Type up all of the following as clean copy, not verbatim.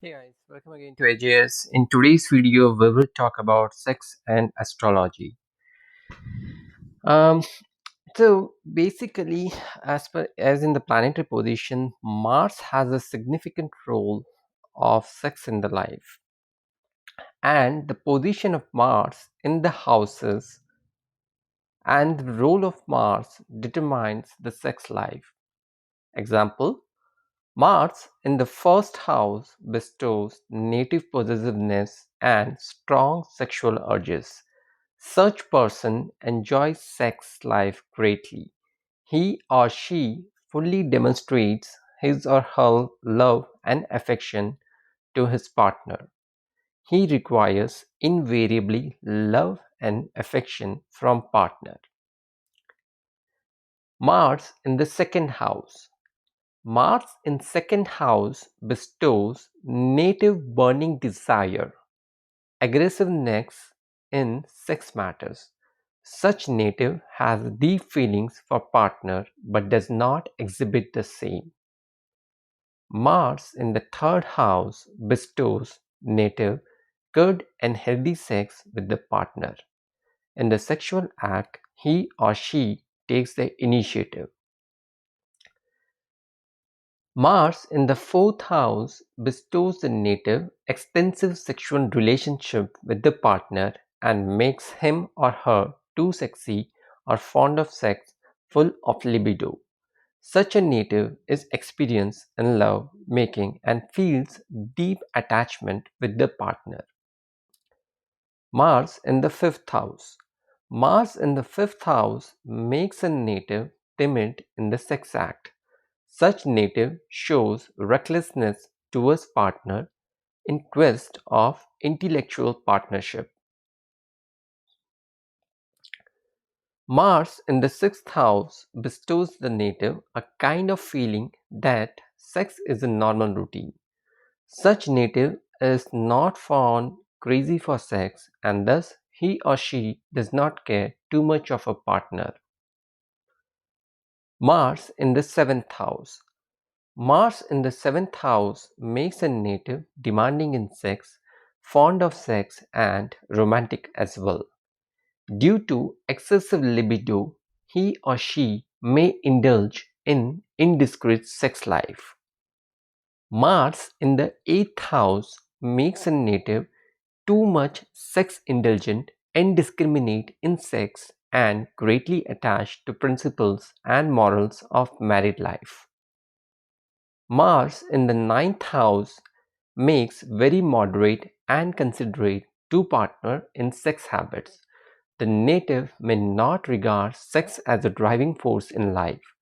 Hey guys, welcome again to AJS. In today's video, we will talk about sex and astrology. Um, so basically, as in the planetary position, Mars has a significant role of sex in the life, and the position of Mars in the houses and the role of Mars determines the sex life. Example: Mars in the first house bestows native possessiveness and strong sexual urges. Such person enjoys sex life greatly. He or she fully demonstrates his or her love and affection to his partner. He requires invariably love and affection from partner. Mars in the second house. Mars in second house bestows native burning desire, aggressiveness in sex matters. Such native has deep feelings for partner but does not exhibit the same. Mars in the third house bestows native good and healthy sex with the partner. In the sexual act, he or she takes the initiative. Mars in the fourth house bestows the native extensive sexual relationship with the partner and makes him or her too sexy or fond of sex, full of libido. Such a native is experienced in love making and feels deep attachment with the partner. Mars in the fifth house. Mars in the fifth house makes a native timid in the sex act. Such native shows recklessness towards partner in quest of intellectual partnership. Mars in the sixth house bestows the native a kind of feeling that sex is a normal routine. Such native is not found crazy for sex and thus he or she does not care too much of a partner. Mars in the seventh house. Mars in the seventh house makes a native demanding in sex, fond of sex, and romantic as well. Due to excessive libido, he or she may indulge in indiscreet sex life. Mars in the eighth house makes a native too much sex indulgent, indiscriminate in sex, and greatly attached to principles and morals of married life. Mars in the ninth house makes very moderate and considerate to partner in sex habits. The native may not regard sex as a driving force in life.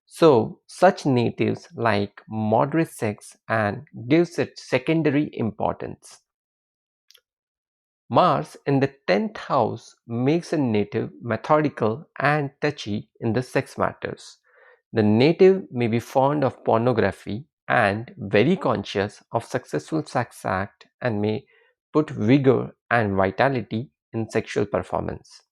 So such natives like moderate sex and gives it secondary importance. Mars in the 10th house makes a native methodical and touchy in the sex matters. The native may be fond of pornography and very conscious of successful sex act and may put vigor and vitality in sexual performance.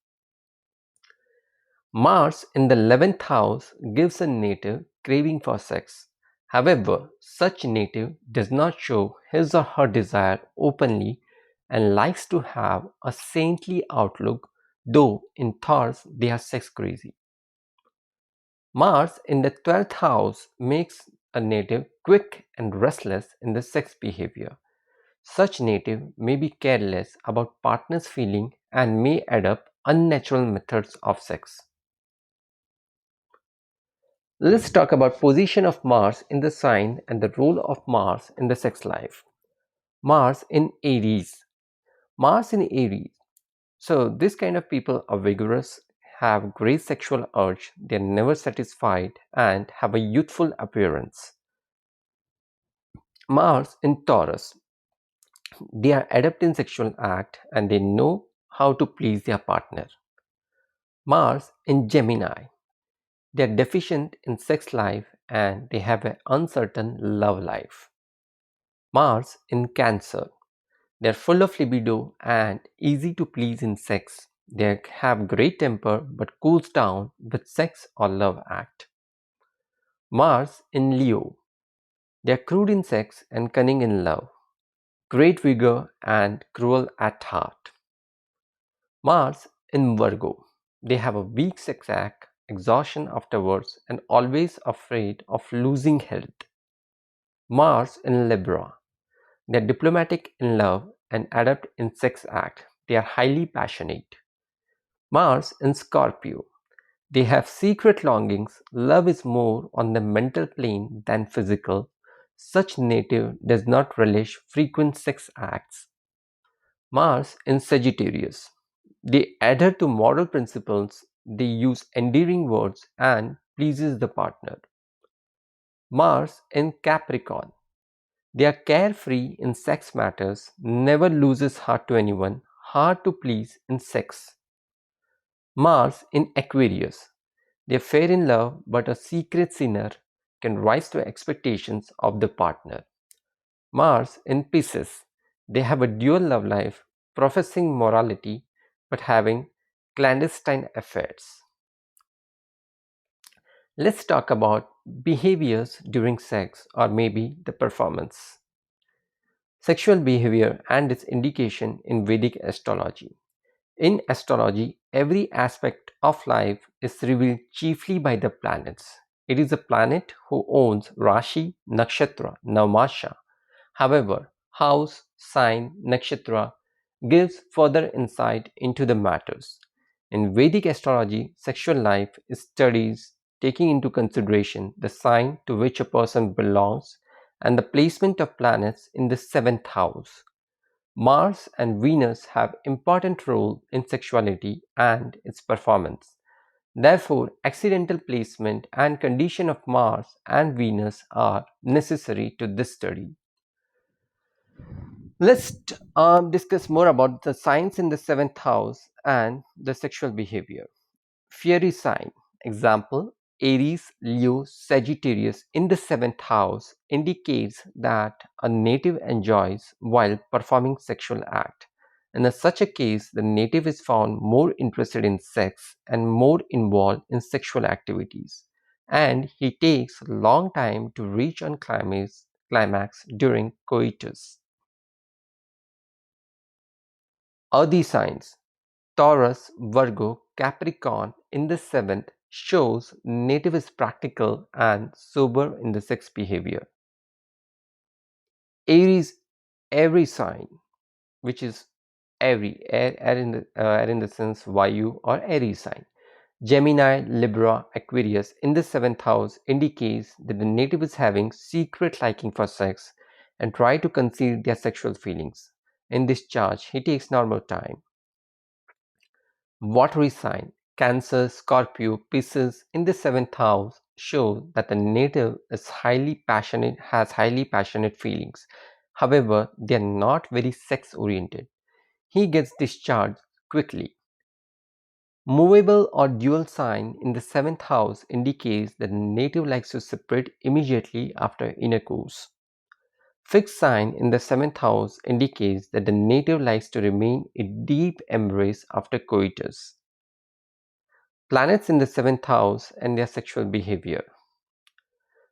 Mars in the 11th house gives a native craving for sex. However, such native does not show his or her desire openly and likes to have a saintly outlook, though in thoughts they are sex crazy. Mars in the 12th house makes a native quick and restless in the sex behavior. Such native may be careless about partner's feeling and may adopt unnatural methods of sex. Let's talk about position of Mars in the sign and the role of Mars in the sex life. Mars in Aries. Mars in Aries. So this kind of people are vigorous, have great sexual urge, they are never satisfied and have a youthful appearance. Mars in Taurus. They are adept in sexual act and they know how to please their partner. Mars in Gemini. They are deficient in sex life and they have an uncertain love life. Mars in Cancer. They are full of libido and easy to please in sex. They have great temper but cools down with sex or love act. Mars in Leo. They are crude in sex and cunning in love. great vigor, and cruel at heart. Mars in Virgo. They have a weak sex act, exhaustion afterwards, and always afraid of losing health. Mars in Libra. They are diplomatic in love and adept in sex act. They are highly passionate. Mars in Scorpio. They have secret longings. Love is more on the mental plane than physical. Such native does not relish frequent sex acts. Mars in Sagittarius. They adhere to moral principles, they use endearing words and pleases the partner. Mars in Capricorn. They are carefree in sex matters, never loses heart to anyone, hard to please in sex. Mars in Aquarius. They are fair in love but a secret sinner, can rise to expectations of the partner. Mars in Pisces. They have a dual love life, professing morality but having clandestine affairs. Let's talk about behaviors during sex or maybe the performance. Sexual behavior and its indication in Vedic astrology. In astrology, every aspect of life is revealed chiefly by the planets. It is the planet who owns Rashi, Nakshatra, Navmasha. However, house, sign, nakshatra gives further insight into the matters. In Vedic astrology, sexual life is studies taking into consideration the sign to which a person belongs and the placement of planets in the seventh house. Mars and Venus have important role in sexuality and its performance. Therefore, accidental placement and condition of Mars and Venus are necessary to this study. Let's discuss more about the signs in the seventh house and the sexual behavior. Fiery sign, example, Aries, Leo, Sagittarius in the seventh house indicates that a native enjoys while performing sexual act. In such a case, the native is found more interested in sex and more involved in sexual activities, and he takes a long time to reach on climax during coitus. Earthy signs Taurus, Virgo, Capricorn in the seventh shows native is practical and sober in the sex behavior. Aries, every sign, which is every air in the sense Vayu or Aries sign. Gemini, Libra, Aquarius in the seventh house indicates that the native is having secret liking for sex and try to conceal their sexual feelings. In this charge, he takes normal time. Watery sign Cancer, Scorpio, Pisces in the seventh house show that the native is has highly passionate feelings. However, they are not very sex oriented. He gets discharged quickly. Movable or dual sign in the seventh house indicates that the native likes to separate immediately after intercourse. Fixed sign in the seventh house indicates that the native likes to remain in deep embrace after coitus. Planets in the seventh house and their sexual behavior.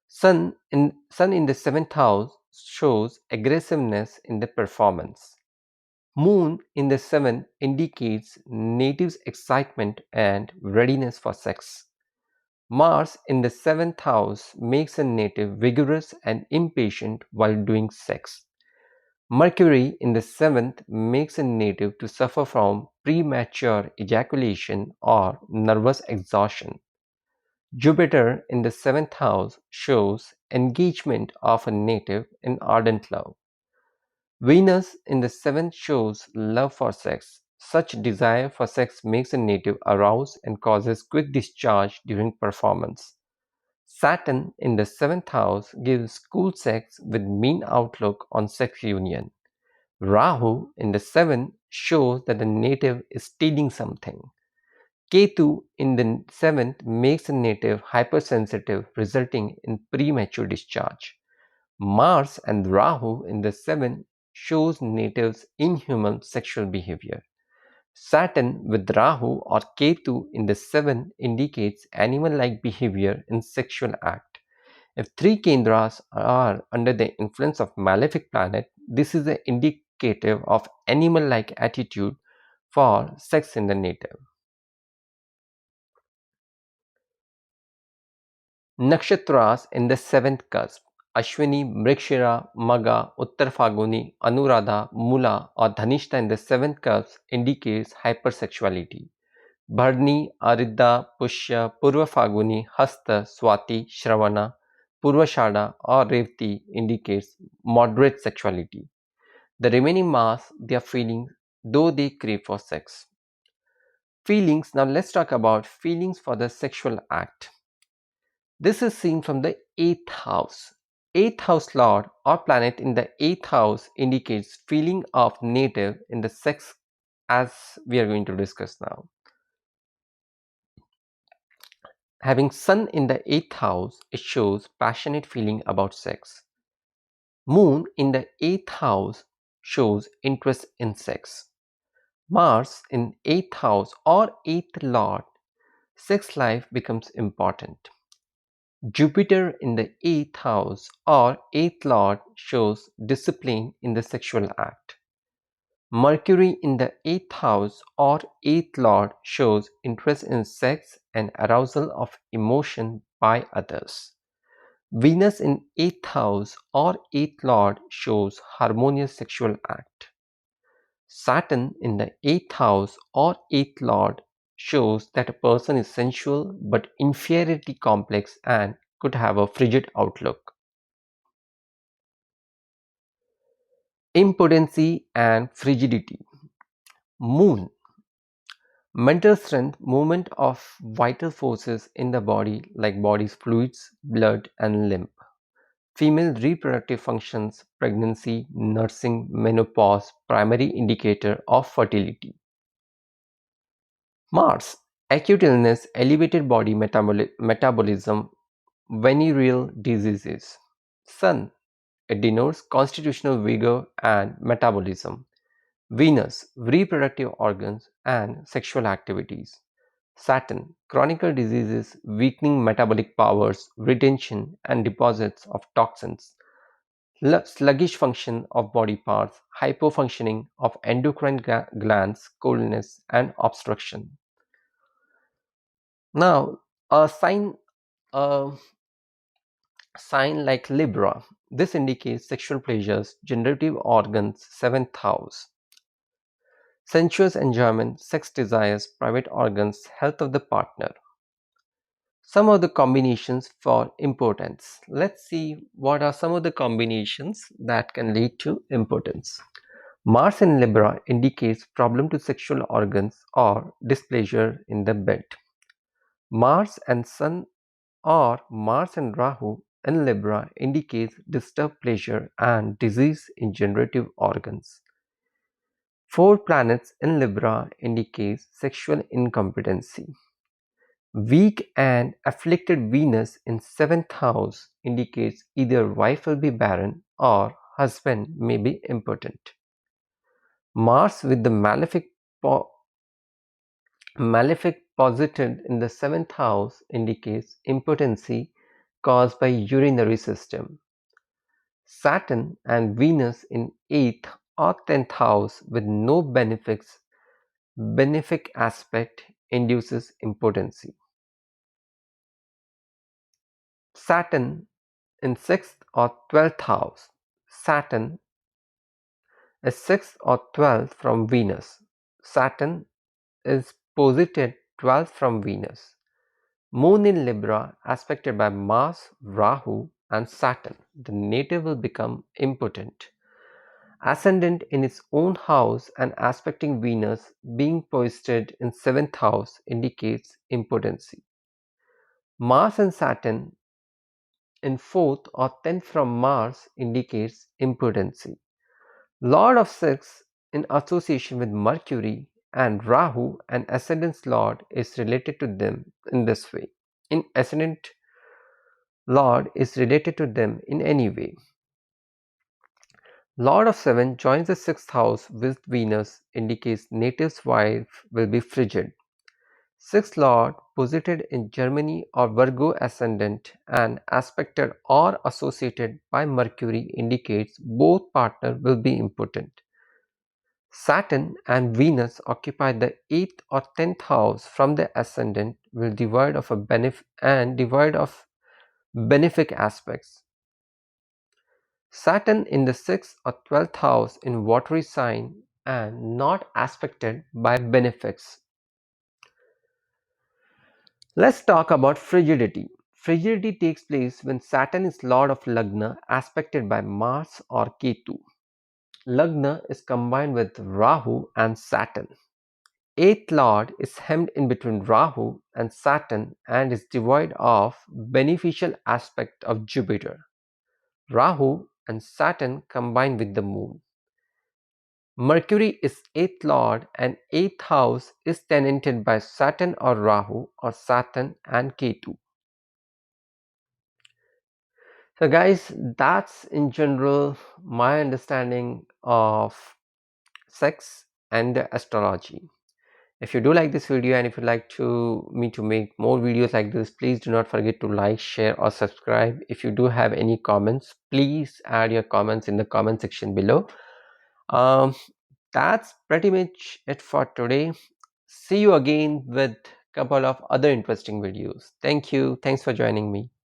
Sun in the seventh house shows aggressiveness in the performance. Moon in the seventh indicates native's excitement and readiness for sex. Mars in the seventh house makes a native vigorous and impatient while doing sex. Mercury in the seventh makes a native to suffer from premature ejaculation or nervous exhaustion. Jupiter in the seventh house shows engagement of a native in ardent love. Venus in the seventh shows love for sex. Such desire for sex makes a native arouse and causes quick discharge during performance. Saturn in the seventh house gives cool sex with mean outlook on sex union. Rahu in the seventh shows that the native is stealing something. Ketu in the seventh makes a native hypersensitive, resulting in premature discharge. Mars and Rahu in the seventh shows natives inhuman sexual behavior. Saturn with Rahu or Ketu in the seventh indicates animal like behavior in sexual act. If three Kendras are under the influence of malefic planet, this is an indicative of animal-like attitude for sex in the native. Nakshatras in the seventh cusp: Ashwini, Mrigashira, Magha, Uttar Phaguni, Anuradha, Mula or Dhanishta in the seventh cusp indicates hypersexuality. Bharni, Aridda, Pushya, Purva Phaguni, Hasta, Swati, Shravana, Purvashada or Revati indicates moderate sexuality. The remaining mass they are feeling though they crave for sex. Feelings. Now let's talk about feelings for the sexual act. This is seen from the 8th house. 8th house lord or planet in the 8th house indicates feeling of native in the sex, as we are going to discuss now. Having sun in the 8th house, it shows passionate feeling about sex. Moon in the 8th house shows interest in sex. Mars in 8th house or 8th lord, sex life becomes important. Jupiter in the 8th house or 8th lord shows discipline in the sexual act. Mercury in the 8th house or 8th lord shows interest in sex and arousal of emotion by others. Venus in 8th house or 8th lord shows harmonious sexual act. Saturn in the 8th house or 8th lord shows that a person is sensual but inferiority complex and could have a frigid outlook. Impotency and frigidity. Moon. Mental strength, movement of vital forces in the body like body's fluids, blood and lymph. Female reproductive functions, pregnancy, nursing, menopause, primary indicator of fertility. Mars. Acute illness, elevated body metabolism, venereal diseases. Sun. It denotes constitutional vigor and metabolism. Venus, reproductive organs and sexual activities. Saturn, chronic diseases, weakening metabolic powers, retention and deposits of toxins, sluggish function of body parts, hypofunctioning of endocrine glands, coldness and obstruction. Now, a sign like Libra, this indicates sexual pleasures, generative organs, seventh house. Sensuous enjoyment, sex desires, private organs, health of the partner. Some of the combinations for impotence. Let's see what are some of the combinations that can lead to impotence. Mars in Libra indicates problem to sexual organs or displeasure in the bed. Mars and Sun or Mars and Rahu in Libra indicates disturbed pleasure and disease in generative organs. Four planets in Libra indicates sexual incompetency. Weak and afflicted Venus in 7th house indicates either wife will be barren or husband may be impotent. Mars with the malefic posited in the 7th house indicates impotency caused by urinary system. Saturn and Venus in 8th or 10th house with no benefic aspect induces impotency. Saturn in 6th or 12th house. Saturn is 6th or 12th from Venus. Saturn is posited 12th from Venus. Moon in Libra aspected by Mars, Rahu and Saturn. The native will become impotent. Ascendant in its own house and aspecting Venus being posited in 7th house indicates impotency. Mars and Saturn in 4th or 10th from Mars indicates impotency. Lord of Sex in association with Mercury and Rahu and Ascendant's Lord is related to them in this way. In Ascendant Lord is related to them in any way. Lord of Seven joins the 6th house with Venus indicates native's wife will be frigid. Sixth lord posited in Germany or Virgo ascendant and aspected or associated by Mercury indicates both partner will be impotent. Saturn and Venus occupy the 8th or 10th house from the ascendant will divide of a divide of benefic aspects. Saturn in the 6th or 12th house in watery sign and not aspected by benefics. Let's talk about frigidity. Frigidity takes place when Saturn is lord of Lagna aspected by Mars or Ketu. Lagna is combined with Rahu and Saturn. Eighth lord is hemmed in between Rahu and Saturn and is devoid of beneficial aspect of Jupiter. Rahu and Saturn combine with the moon. Mercury is eighth lord and eighth house is tenanted by Saturn or Rahu or Saturn and Ketu. So guys, that's in general my understanding of sex and astrology. If you do like this video and if you'd like to me to make more videos like this, please do not forget to like, share or subscribe. If you do have any comments, please add your comments in the comment section below. Um, that's pretty much it for today. See you again with a couple of other interesting videos. Thank you. Thanks for joining me.